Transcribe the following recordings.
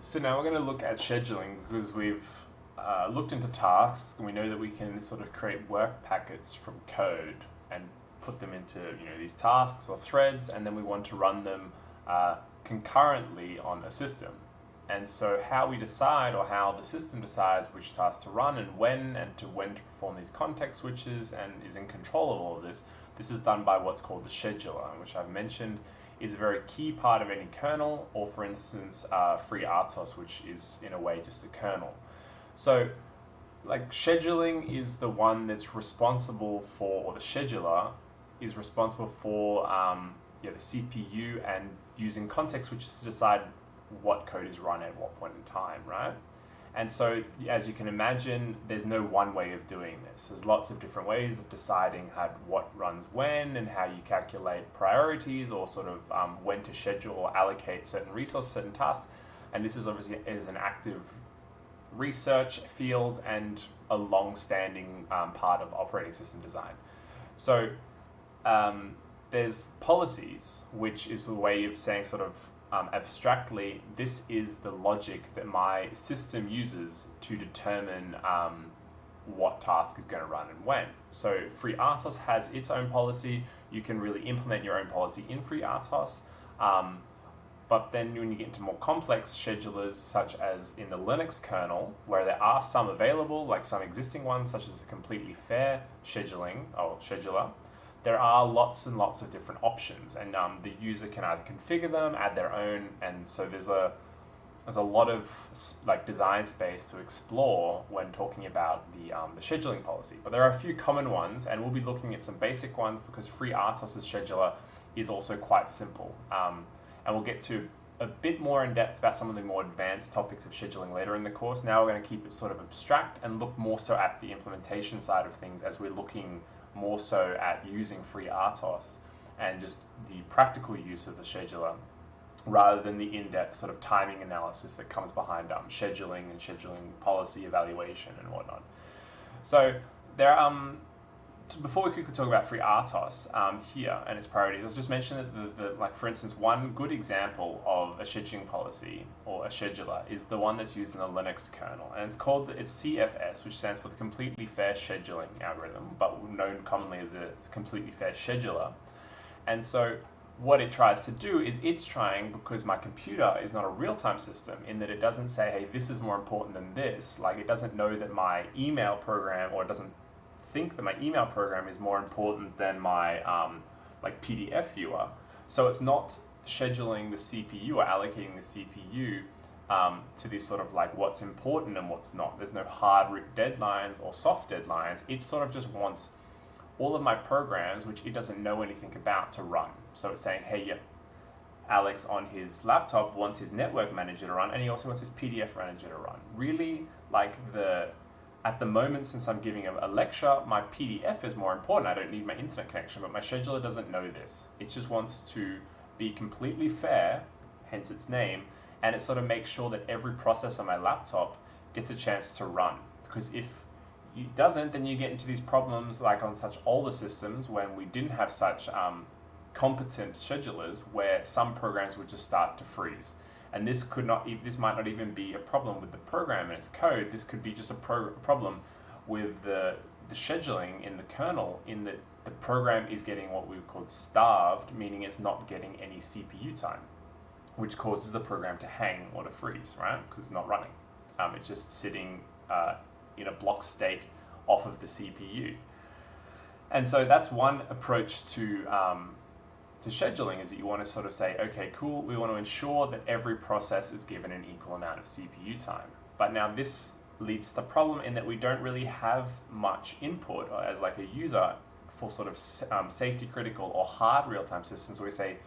So now we're going to look at scheduling because we've looked into tasks and we know that we can sort of create work packets from code and put them into these tasks or threads, and then we want to run them concurrently on a system. And so how we decide, or how the system decides which tasks to run and when to perform these context switches and is in control of all of this, this is done by what's called the scheduler, which I've mentioned is a very key part of any kernel, or for instance, FreeRTOS, which is in a way just a kernel. So like scheduling is the one that's responsible for, or the scheduler is responsible for the CPU and using context switches to decide what code is run at what point in time, right? And so, as you can imagine, there's no one way of doing this. There's lots of different ways of deciding what runs when and how you calculate priorities, or sort of when to schedule or allocate certain resources, certain tasks. And this is obviously an active research field and a long-standing part of operating system design. So there's policies, which is a way of saying sort of abstractly, this is the logic that my system uses to determine what task is going to run and when. So FreeRTOS has its own policy. You can really implement your own policy in FreeRTOS. But then when you get into more complex schedulers, such as in the Linux kernel, where there are some available, like some existing ones, such as the completely fair scheduling or scheduler, there are lots and lots of different options, and the user can either configure them, add their own, and so there's a lot of like design space to explore when talking about the scheduling policy. But there are a few common ones, and we'll be looking at some basic ones because FreeRTOS' scheduler is also quite simple. And we'll get to a bit more in depth about some of the more advanced topics of scheduling later in the course. Now we're going to keep it sort of abstract and look more so at the implementation side of things, as we're looking more so at using FreeRTOS and just the practical use of the scheduler, rather than the in-depth sort of timing analysis that comes behind scheduling and scheduling policy evaluation and whatnot. So there before we quickly talk about FreeRTOS here and its priorities, I'll just mention that like for instance, one good example of a scheduling policy or a scheduler is the one that's used in the Linux kernel, and it's CFS, which stands for the Completely Fair Scheduling Algorithm, but known commonly as a Completely Fair Scheduler. And so what it tries to do is it's trying, because my computer is not a real-time system in that it doesn't say, hey, this is more important than this. Like it doesn't know that my email program, or it doesn't think that my email program is more important than my like PDF viewer. So it's not scheduling the CPU or allocating the CPU to this sort of like what's important and what's not. There's no hard deadlines or soft deadlines. It sort of just wants all of my programs, which it doesn't know anything about, to run. So it's saying, hey, yep, Alex on his laptop wants his network manager to run, and he also wants his PDF manager to run. Really, like at the moment, since I'm giving a lecture, my PDF is more important. I don't need my internet connection, but my scheduler doesn't know this. It just wants to be completely fair, hence its name, and it sort of makes sure that every process on my laptop gets a chance to run. Because if it doesn't, then you get into these problems like on such older systems when we didn't have such competent schedulers, where some programs would just start to freeze. And this might not even be a problem with the program and its code. This could be just a problem with the scheduling in the kernel, in that the program is getting what we would call starved, meaning it's not getting any CPU time, which causes the program to hang or to freeze, right? Because it's not running. It's just sitting in a block state off of the CPU. And so that's one approach to scheduling, is that you want to sort of say, okay, cool, we want to ensure that every process is given an equal amount of CPU time. But now this leads to the problem in that we don't really have much input as like a user for sort of safety critical or hard real-time systems, where we say,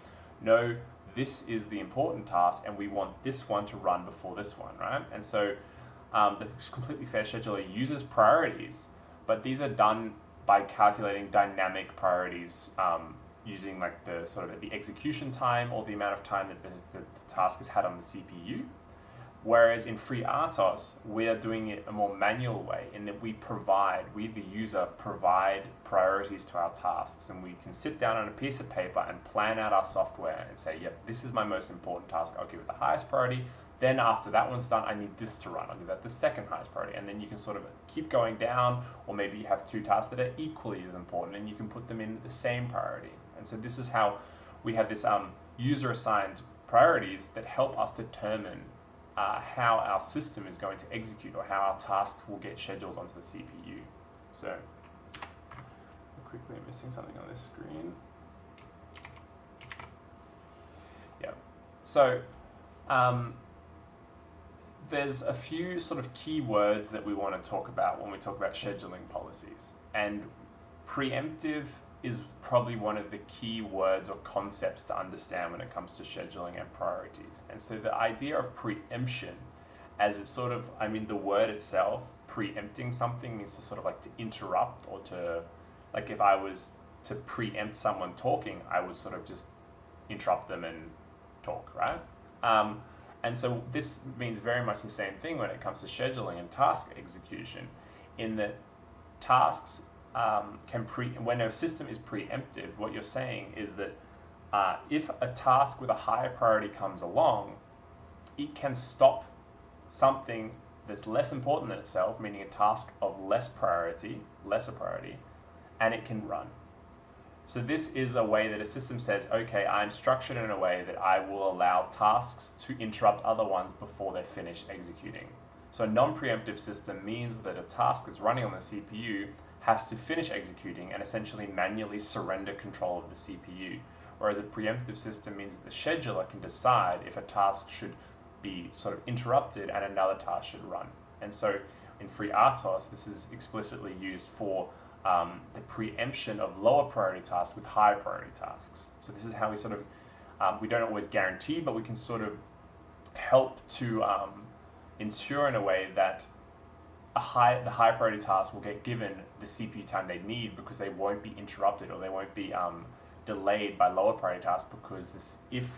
no, this is the important task and we want this one to run before this one, right? And so the Completely Fair Scheduler uses priorities, but these are done by calculating dynamic priorities using like the sort of the execution time or the amount of time that the task has had on the CPU. Whereas in FreeRTOS, we are doing it a more manual way, in that we the user provide priorities to our tasks, and we can sit down on a piece of paper and plan out our software and say, yep, this is my most important task, I'll give it the highest priority. Then after that one's done, I need this to run. I'll give that the second highest priority. And then you can sort of keep going down, or maybe you have two tasks that are equally as important and you can put them in the same priority. And so this is how we have this user-assigned priorities that help us determine how our system is going to execute, or how our tasks will get scheduled onto the CPU. So, quickly, I'm missing something on this screen. Yeah. So, there's a few sort of key words that we want to talk about when we talk about scheduling policies. And preemptive is probably one of the key words or concepts to understand when it comes to scheduling and priorities. And so the idea of preemption, as it's sort of, the word itself, preempting something, means to sort of like to interrupt, or to, like if I was to preempt someone talking, I would sort of just interrupt them and talk, right? And so this means very much the same thing when it comes to scheduling and task execution, in that tasks when a system is preemptive, what you're saying is that if a task with a higher priority comes along, it can stop something that's less important than itself, meaning a task of lesser priority, and it can run. So this is a way that a system says, okay, I'm structured in a way that I will allow tasks to interrupt other ones before they're finished executing. So a non-preemptive system means that a task that's running on the CPU has to finish executing and essentially manually surrender control of the CPU. Whereas a preemptive system means that the scheduler can decide if a task should be sort of interrupted and another task should run. And so in FreeRTOS, this is explicitly used for the preemption of lower priority tasks with high priority tasks. So this is how we sort of, we don't always guarantee, but we can sort of help to ensure in a way that the high priority task will get given the CPU time they need, because they won't be interrupted, or they won't be delayed by lower priority tasks, because if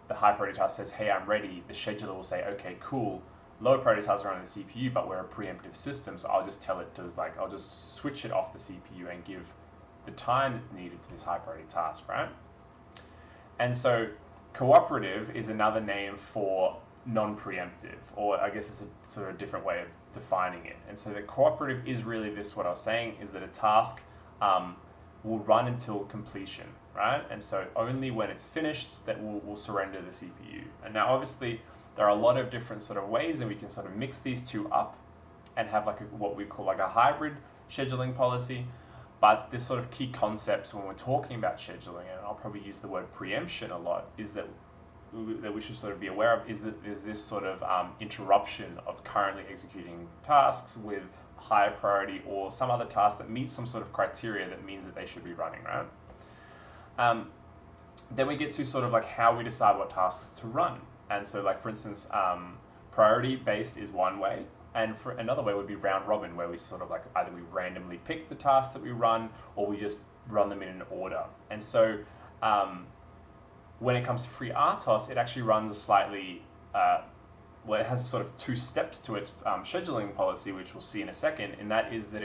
the high priority task says, hey, I'm ready, the scheduler will say, okay, cool, lower priority tasks are on the CPU, but we're a preemptive system, so I'll just tell it to, I'll just switch it off the CPU and give the time that's needed to this high priority task, right? And so cooperative is another name for non-preemptive, or I guess it's a sort of different way of defining it. And so the cooperative is really this, what I was saying, is that a task will run until completion, right? And so only when it's finished that we'll surrender the CPU. And now obviously there are a lot of different sort of ways that we can sort of mix these two up and have like what we call like a hybrid scheduling policy. But this sort of key concepts when we're talking about scheduling, and I'll probably use the word preemption a lot, is that we should sort of be aware of, is that there's this sort of interruption of currently executing tasks with higher priority or some other task that meets some sort of criteria that means that they should be running, right? Then we get to sort of like how we decide what tasks to run. And so like, for instance, priority based is one way, and for another way would be round robin, where we sort of like either we randomly pick the tasks that we run, or we just run them in an order. And so when it comes to FreeRTOS, it actually runs a slightly, it has sort of two steps to its scheduling policy, which we'll see in a second, and that is that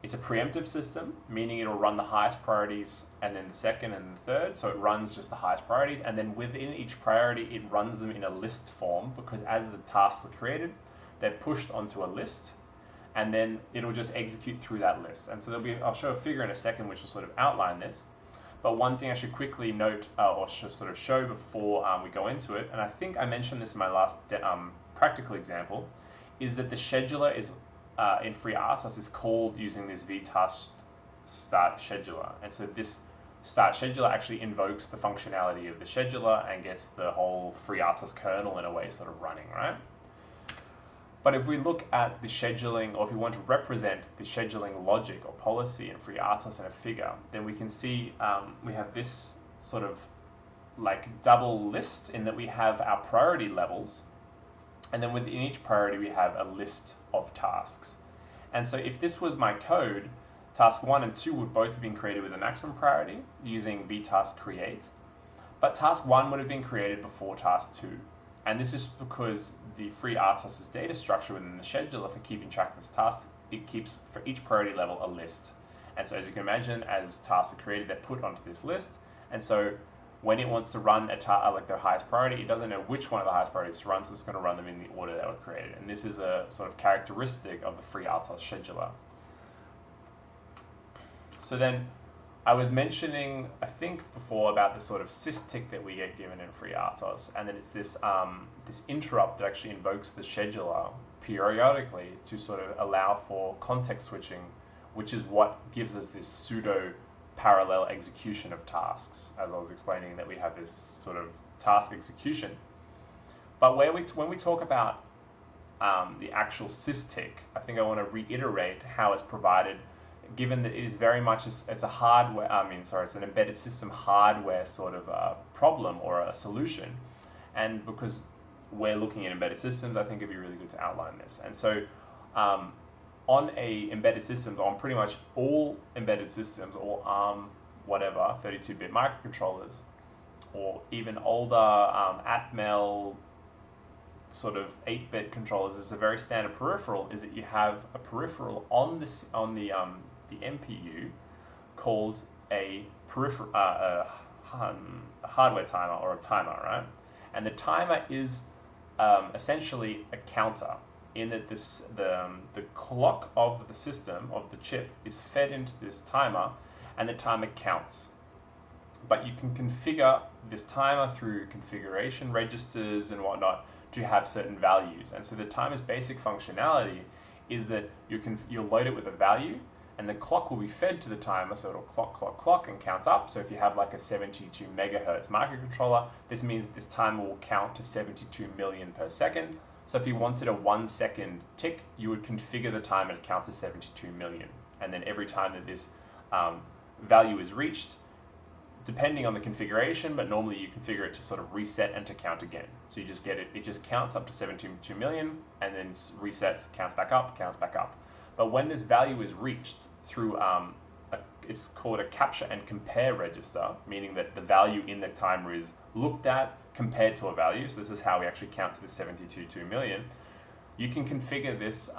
it's a preemptive system, meaning it'll run the highest priorities and then the second and the third, so it runs just the highest priorities, and then within each priority it runs them in a list form, because as the tasks are created, they're pushed onto a list, and then it'll just execute through that list. And so I'll show a figure in a second which will sort of outline this. But one thing I should quickly note, or sort of show before we go into it, and I think I mentioned this in my last practical example, is that the scheduler is in FreeRTOS is called using this vtask start scheduler. And so this start scheduler actually invokes the functionality of the scheduler and gets the whole FreeRTOS kernel in a way sort of running, right? But if we look at the scheduling, or if we want to represent the scheduling logic or policy in FreeRTOS in a figure, then we can see we have this sort of like double list, in that we have our priority levels, and then within each priority we have a list of tasks. And so if this was my code, task 1 and 2 would both have been created with a maximum priority using vtask create, but task 1 would have been created before task 2. And this is because the FreeRTOS's data structure within the scheduler for keeping track of this task, it keeps for each priority level a list. And so as you can imagine, as tasks are created, they're put onto this list. And so when it wants to run like their highest priority, it doesn't know which one of the highest priorities to run, so it's going to run them in the order that were created. And this is a sort of characteristic of the FreeRTOS scheduler. So then I was mentioning, I think before, about the sort of systic that we get given in FreeRTOS, and then it's this this interrupt that actually invokes the scheduler periodically to sort of allow for context switching, which is what gives us this pseudo parallel execution of tasks, as I was explaining, that we have this sort of task execution. But when we talk about the actual systic, I think I want to reiterate how it's provided, given that it is very much, it's a hardware, it's an embedded system hardware sort of problem or a solution. And because we're looking at embedded systems, I think it'd be really good to outline this. And so on a embedded systems, on pretty much all embedded systems, all ARM, whatever, 32-bit microcontrollers, or even older Atmel sort of 8-bit controllers, is a very standard peripheral, is that you have a peripheral on the MPU called a hardware timer, or a timer, right? And the timer is essentially a counter, in that the clock of the system, of the chip, is fed into this timer, and the timer counts. But you can configure this timer through configuration registers and whatnot to have certain values. And so the timer's basic functionality is that you'll load it with a value, and the clock will be fed to the timer, so it'll clock, and count up. So if you have like a 72 megahertz microcontroller, this means that this timer will count to 72 million per second. So if you wanted a 1 second tick, you would configure the timer to count to 72 million. And then every time that this value is reached, depending on the configuration, but normally you configure it to sort of reset and to count again. So you just get it just counts up to 72 million, and then resets, counts back up. But when this value is reached through, it's called a capture and compare register, meaning that the value in the timer is looked at, compared to a value. So this is how we actually count to the 72 million. You can configure this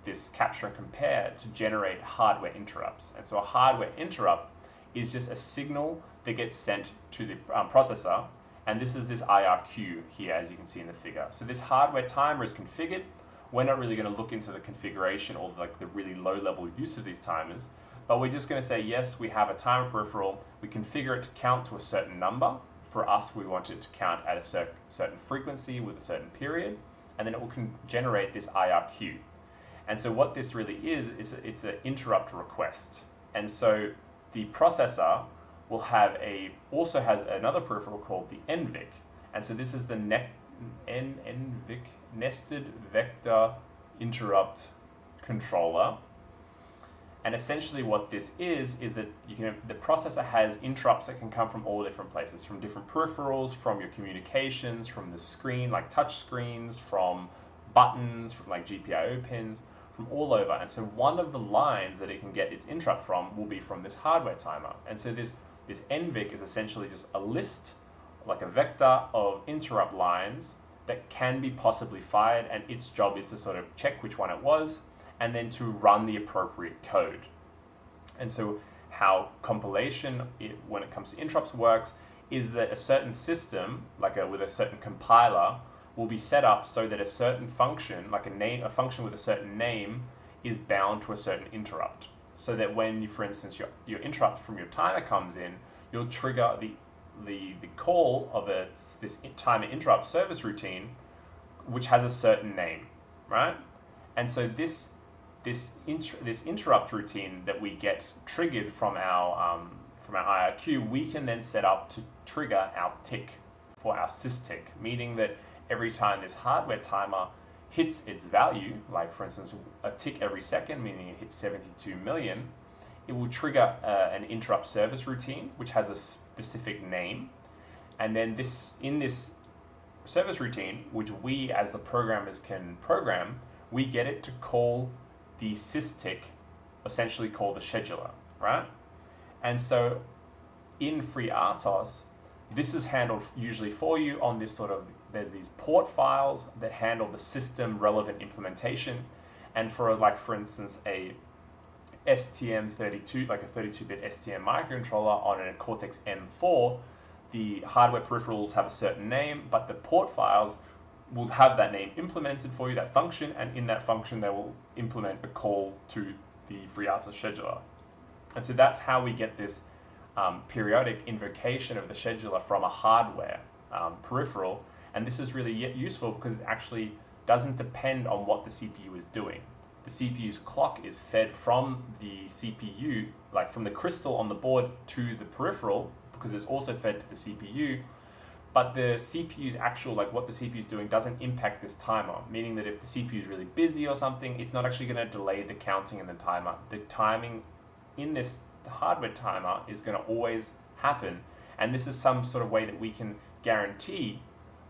this capture and compare to generate hardware interrupts. And so a hardware interrupt is just a signal that gets sent to the processor, and this is this IRQ here, as you can see in the figure. So this hardware timer is configured. We're not really going to look into the configuration or like the really low-level use of these timers, but we're just going to say, yes, we have a timer peripheral. We configure it to count to a certain number. For us, we want it to count at a certain frequency with a certain period, and then it will generate this IRQ. And so what this really is it's an interrupt request. And so the processor will also has another peripheral called the NVIC. And so this is the NVIC, Nested Vector Interrupt Controller. And essentially what this is that the processor has interrupts that can come from all different places, from different peripherals, from your communications, from the screen, like touch screens, from buttons, from like GPIO pins, from all over. And so one of the lines that it can get its interrupt from will be from this hardware timer. And so this NVIC is essentially just a list, like a vector of interrupt lines that can be possibly fired, and its job is to sort of check which one it was, and then to run the appropriate code. And so how compilation, when it comes to interrupts, works is that a certain system, with a certain compiler, will be set up so that a certain function, like a function with a certain name, is bound to a certain interrupt. So that when, for instance, your interrupt from your timer comes in, you'll trigger the call of this timer interrupt service routine, which has a certain name, right? And so this interrupt routine that we get triggered from our IRQ, we can then set up to trigger our tick for our systic, meaning that every time this hardware timer hits its value, like for instance a tick every second, meaning it hits 72 million, it will trigger an interrupt service routine which has a specific name, and then in this service routine, which we as the programmers can program, we get it to call the systic, essentially called the scheduler, right? And so in FreeRTOS, this is handled usually for you on this there's these port files that handle the system relevant implementation. And for instance, a STM32, like a 32-bit STM microcontroller on a Cortex M4, the hardware peripherals have a certain name, but the port files will have that name implemented for you, that function, and in that function they will implement a call to the FreeRTOS scheduler. And so that's how we get this periodic invocation of the scheduler from a hardware peripheral. And this is really useful because it actually doesn't depend on what the CPU is doing. The CPU's clock is fed from the CPU, like from the crystal on the board to the peripheral, because it's also fed to the CPU. But the CPU's actual, like what the CPU is doing, doesn't impact this timer, meaning that if the CPU is really busy or something, it's not actually going to delay the counting and the timer. The timing in this hardware timer is going to always happen. And this is some sort of way that we can guarantee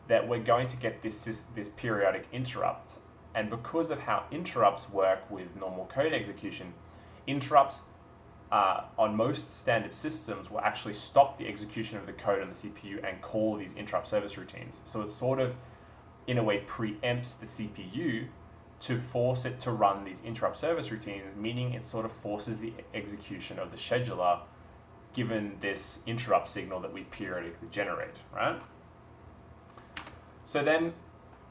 that we're going to get this periodic interrupt. And because of how interrupts work with normal code execution, interrupts on most standard systems will actually stop the execution of the code on the CPU and call these interrupt service routines. So it sort of, in a way, preempts the CPU to force it to run these interrupt service routines, meaning it sort of forces the execution of the scheduler given this interrupt signal that we periodically generate, right? So then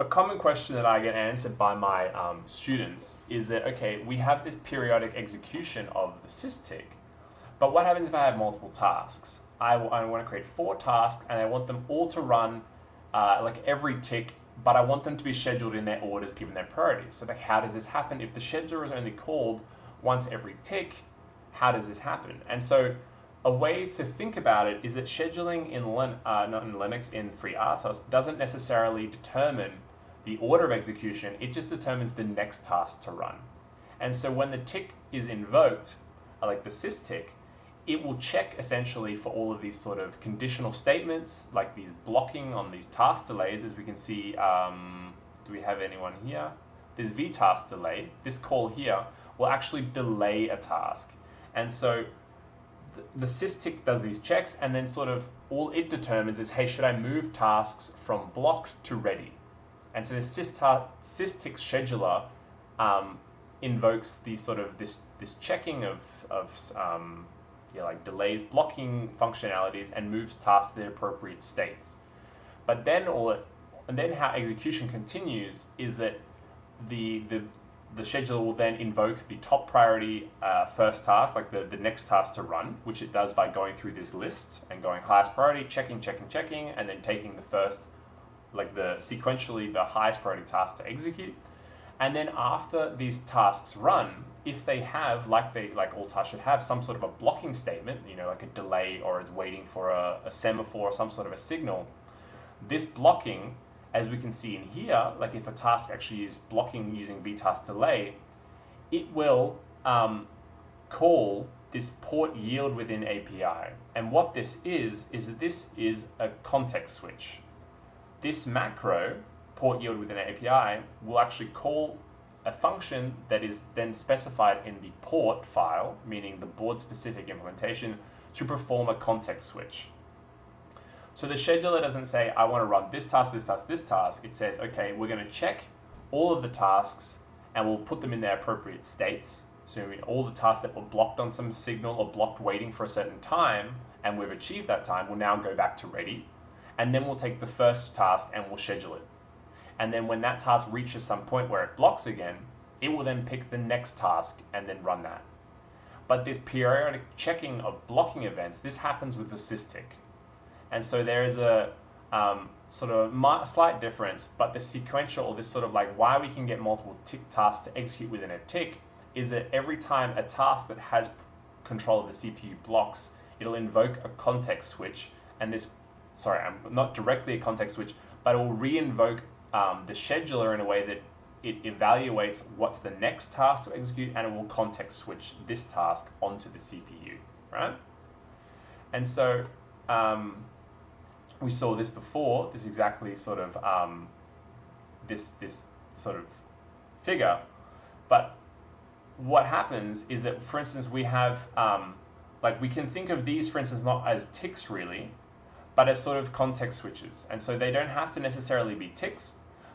a common question that I get answered by my students is that, okay, we have this periodic execution of the systig, but what happens if I have multiple tasks? I want to create 4 tasks and I want them all to run like every tick, but I want them to be scheduled in their orders given their priorities. So like, how does this happen? If the scheduler is only called once every tick, how does this happen? And so a way to think about it is that scheduling in in FreeRTOS doesn't necessarily determine the order of execution, it just determines the next task to run. And so when the tick is invoked, like the systig, it will check essentially for all of these sort of conditional statements, like these blocking on these task delays, as we can see. Do we have anyone here? This vtask delay, this call here, will actually delay a task. And so the systig does these checks, and then sort of all it determines is, hey, should I move tasks from blocked to ready? And so the systig scheduler invokes these sort of this checking of like delays, blocking functionalities, and moves tasks to their appropriate states. But then how execution continues is that the scheduler will then invoke the top priority first task, like the next task to run, which it does by going through this list and going highest priority, checking, and then taking the first, like sequentially the highest priority task to execute. And then after these tasks run, if they have, like all tasks should have, some sort of a blocking statement, like a delay or it's waiting for a semaphore or some sort of a signal, this blocking, as we can see in here, like if a task actually is blocking using vtask delay, it will call this port yield within API. And what this is that this is a context switch. This macro, port yield within an API, will actually call a function that is then specified in the port file, meaning the board-specific implementation, to perform a context switch. So the scheduler doesn't say, I want to run this task, this task, this task. It says, okay, we're going to check all of the tasks and we'll put them in their appropriate states. So all the tasks that were blocked on some signal or blocked waiting for a certain time, and we've achieved that time, will now go back to ready. And then we'll take the first task and we'll schedule it. And then when that task reaches some point where it blocks again, it will then pick the next task and then run that. But this periodic checking of blocking events, this happens with the systig. And so there is a sort of slight difference, but the sequential, or this sort of like why we can get multiple tick tasks to execute within a tick, is that every time a task that has control of the CPU blocks, it'll invoke a context switch, and this, not directly a context switch, but it will re-invoke the scheduler in a way that it evaluates what's the next task to execute, and it will context switch this task onto the CPU, right? And so we saw this before, this exactly sort of this sort of figure, but what happens is that, for instance, we have like we can think of these, for instance, not as ticks really, but as sort of context switches. And so they don't have to necessarily be ticks,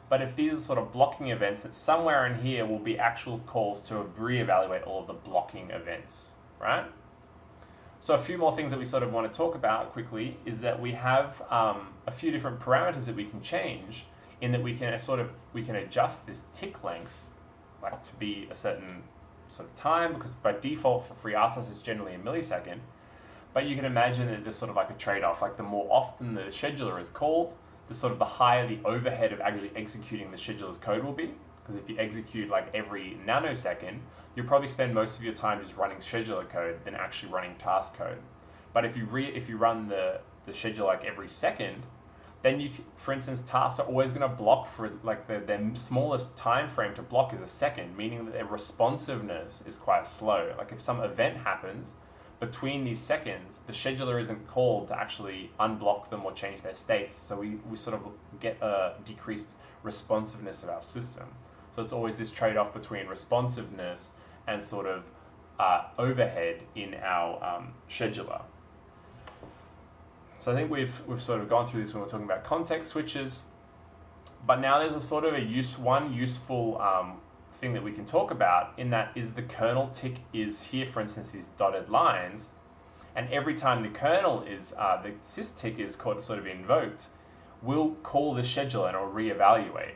but if these are sort of blocking events, that somewhere in here will be actual calls to reevaluate all of the blocking events, right? So a few more things that we sort of want to talk about quickly is that we have a few different parameters that we can change, in that we can adjust this tick length like to be a certain sort of time, because by default for FreeRTOS it's generally a millisecond. But you can imagine that there's sort of like a trade-off. Like the more often the scheduler is called, the higher the overhead of actually executing the scheduler's code will be. Because if you execute like every nanosecond, you'll probably spend most of your time just running scheduler code than actually running task code. But if you run the scheduler like every second, then for instance, tasks are always going to block for like their smallest time frame to block is a second, meaning that their responsiveness is quite slow. Like if some event happens between these seconds, the scheduler isn't called to actually unblock them or change their states. So we sort of get a decreased responsiveness of our system. So it's always this trade-off between responsiveness and sort of overhead in our scheduler. So I think we've sort of gone through this when we're talking about context switches, but now there's a sort of one useful thing that we can talk about, in that is the kernel tick is here, for instance, these dotted lines, and every time the kernel is, the sys tick is sort of invoked, we'll call the scheduler and it'll reevaluate.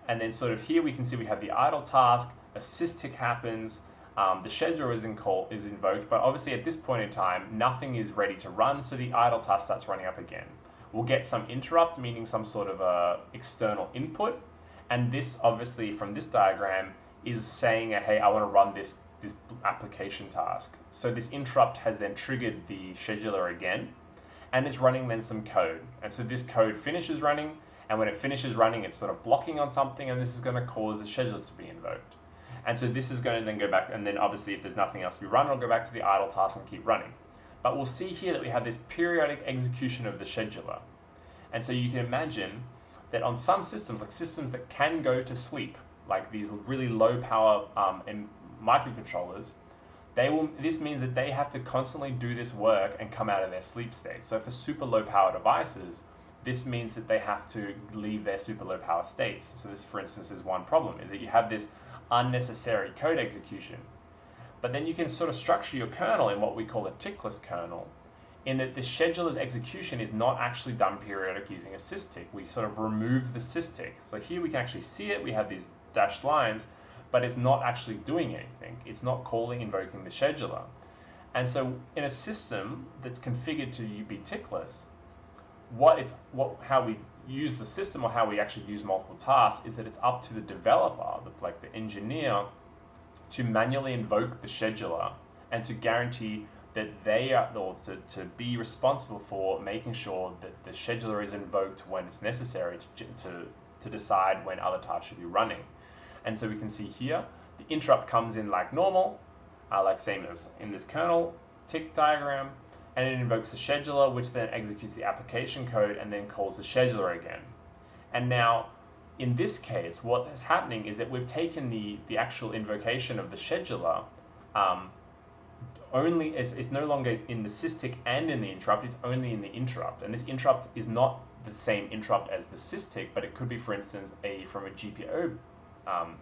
And then sort of here we can see we have the idle task, a sys tick happens, the scheduler is invoked, but obviously at this point in time, nothing is ready to run, so the idle task starts running up again. We'll get some interrupt, meaning some sort of external input, and this obviously from this diagram is saying, hey, I want to run this application task. So this interrupt has then triggered the scheduler again, and it's running then some code. And so this code finishes running, and when it finishes running, it's sort of blocking on something, and this is going to cause the scheduler to be invoked. And so this is going to then go back, and then obviously if there's nothing else to be run, it'll go back to the idle task and keep running. But we'll see here that we have this periodic execution of the scheduler. And so you can imagine that on some systems, like systems that can go to sleep, like these really low power microcontrollers, this means that they have to constantly do this work and come out of their sleep state. So for super low power devices, this means that they have to leave their super low power states. So this, for instance, is one problem, is that you have this unnecessary code execution. But then you can sort of structure your kernel in what we call a tickless kernel, in that the scheduler's execution is not actually done periodic using a sys-tick. We sort of remove the sys-tick. So here we can actually see it, we have these dashed lines, but it's not actually doing anything. It's not invoking the scheduler. And so in a system that's configured to be tickless, how we use the system, or how we actually use multiple tasks, is that it's up to the developer, like the engineer, to manually invoke the scheduler and to guarantee that they are, or to be responsible for making sure that the scheduler is invoked when it's necessary to decide when other tasks should be running. And so we can see here, the interrupt comes in like normal, like same as in this kernel tick diagram, and it invokes the scheduler, which then executes the application code and then calls the scheduler again. And now, in this case, what is happening is that we've taken the actual invocation of the scheduler, it's no longer in the sys-tick and in the interrupt, it's only in the interrupt. And this interrupt is not the same interrupt as the sys-tick, but it could be, for instance, from a GPO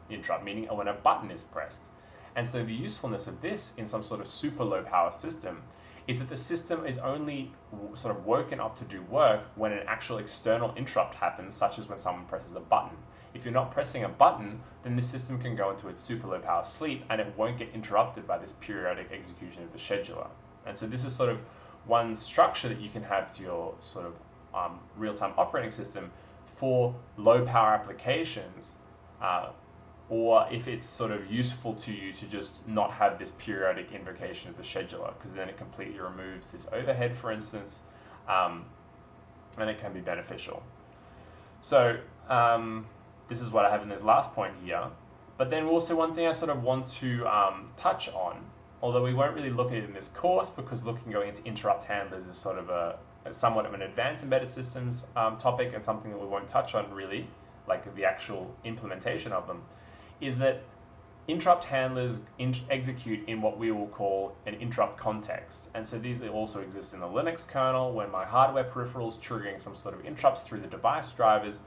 interrupt, meaning when a button is pressed. And so the usefulness of this in some sort of super low power system is that the system is only sort of woken up to do work when an actual external interrupt happens, such as when someone presses a button. If you're not pressing a button, then the system can go into its super low power sleep and it won't get interrupted by this periodic execution of the scheduler. And so this is sort of one structure that you can have to your sort of real-time operating system for low power applications, or if it's sort of useful to you to just not have this periodic invocation of the scheduler, because then it completely removes this overhead, for instance, and it can be beneficial. So this is what I have in this last point here. But then also one thing I sort of want to touch on, although we won't really look at it in this course, because going into interrupt handlers is sort of somewhat of an advanced embedded systems topic, and something that we won't touch on really, like the actual implementation of them, is that interrupt handlers execute in what we will call an interrupt context. And so these also exist in the Linux kernel. When my hardware peripherals triggering some sort of interrupts through the device drivers,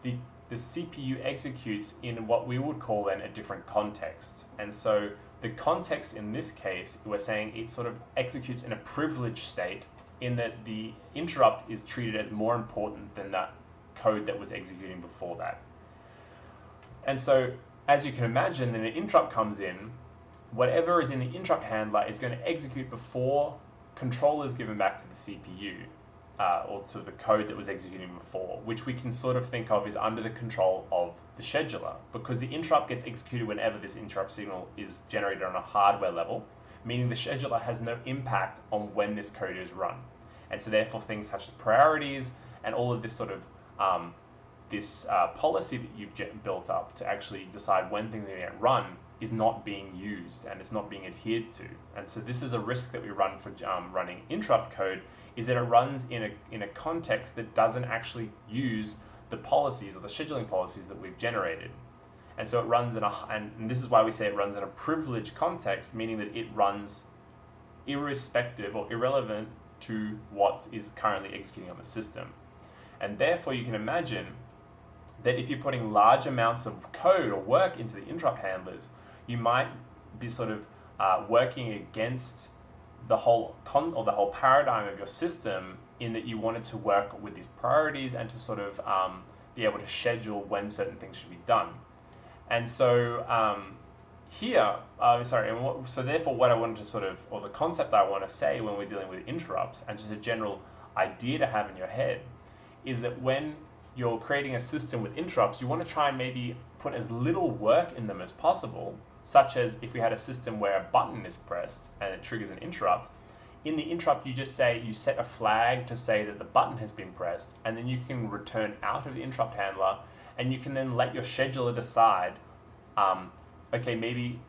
the CPU executes in what we would call then a different context. And so The context in this case, we're saying it sort of executes in a privileged state in that the interrupt is treated as more important than that code that was executing before that. And so, as you can imagine, when an interrupt comes in, whatever is in the interrupt handler is going to execute before control is given back to the CPU, or to the code that was executing before, which we can sort of think of as under the control of the scheduler, because the interrupt gets executed whenever this interrupt signal is generated on a hardware level, meaning the scheduler has no impact on when this code is run. And so therefore things such as priorities and all of this sort of policy that you've built up to actually decide when things are going to get run is not being used and it's not being adhered to. And so this is a risk that we run for running interrupt code, is that it runs in a context that doesn't actually use the policies or the scheduling policies that we've generated. And so it runs and this is why we say it runs in a privileged context, meaning that it runs irrespective or irrelevant to what is currently executing on the system. And therefore you can imagine that if you're putting large amounts of code or work into the interrupt handlers, you might be sort of working against the whole paradigm of your system, in that you wanted to work with these priorities and to sort of be able to schedule when certain things should be done. And so so therefore what I wanted to sort of, or the concept that I want to say when we're dealing with interrupts, and just a general idea to have in your head, is that when you're creating a system with interrupts, you want to try and maybe put as little work in them as possible, such as if we had a system where a button is pressed and it triggers an interrupt. In the interrupt, you just say, you set a flag to say that the button has been pressed, and then you can return out of the interrupt handler, and you can then let your scheduler decide, okay, maybe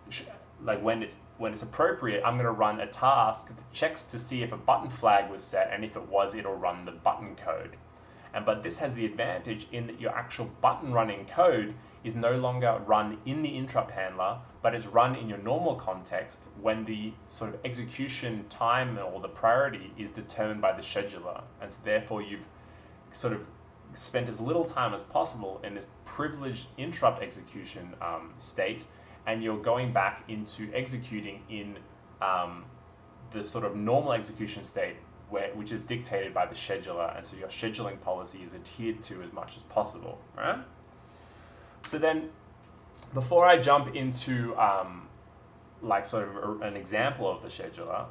like when it's appropriate, I'm going to run a task that checks to see if a button flag was set, and if it was, it'll run the button code. But this has the advantage in that your actual button running code is no longer run in the interrupt handler, but it's run in your normal context when the sort of execution time or the priority is determined by the scheduler. And so therefore you've sort of spent as little time as possible in this privileged interrupt execution state, and you're going back into executing in the sort of normal execution state, which is dictated by the scheduler, and so your scheduling policy is adhered to as much as possible, right? So then, before I jump into like sort of an example of the scheduler,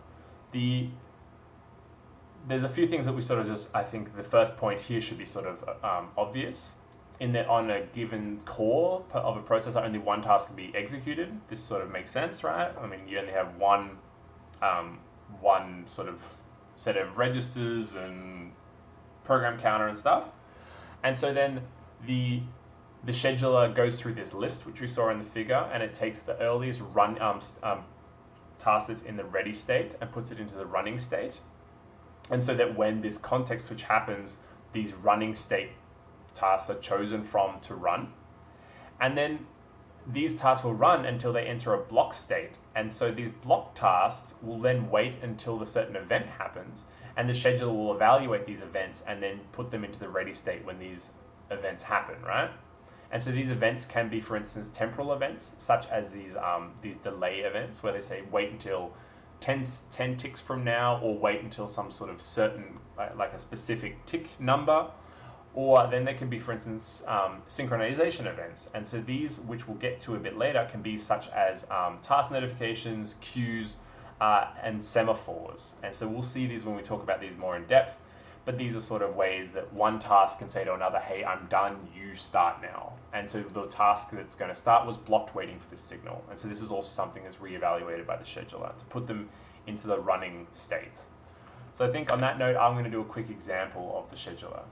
there's a few things that we sort of just, I think the first point here should be sort of obvious, in that on a given core of a processor, only one task can be executed. This sort of makes sense, right? I mean, you only have one sort of set of registers and program counter and stuff. And so then the scheduler goes through this list, which we saw in the figure, and it takes the earliest run task that's in the ready state and puts it into the running state. And so that when this context switch happens, these running state tasks are chosen from to run. And then these tasks will run until they enter a block state. And so these block tasks will then wait until a certain event happens, and the scheduler will evaluate these events and then put them into the ready state when these events happen, right? And so these events can be, for instance, temporal events, such as these delay events, where they say wait until 10 ticks from now, or wait until some sort of certain, like a specific tick number. Or then there can be, for instance, synchronization events. And so these, which we'll get to a bit later, can be such as task notifications, queues, and semaphores. And so we'll see these when we talk about these more in depth. But these are sort of ways that one task can say to another, hey, I'm done, you start now. And so the task that's going to start was blocked waiting for this signal. And so this is also something that's reevaluated by the scheduler to put them into the running state. So I think on that note, I'm going to do a quick example of the scheduler.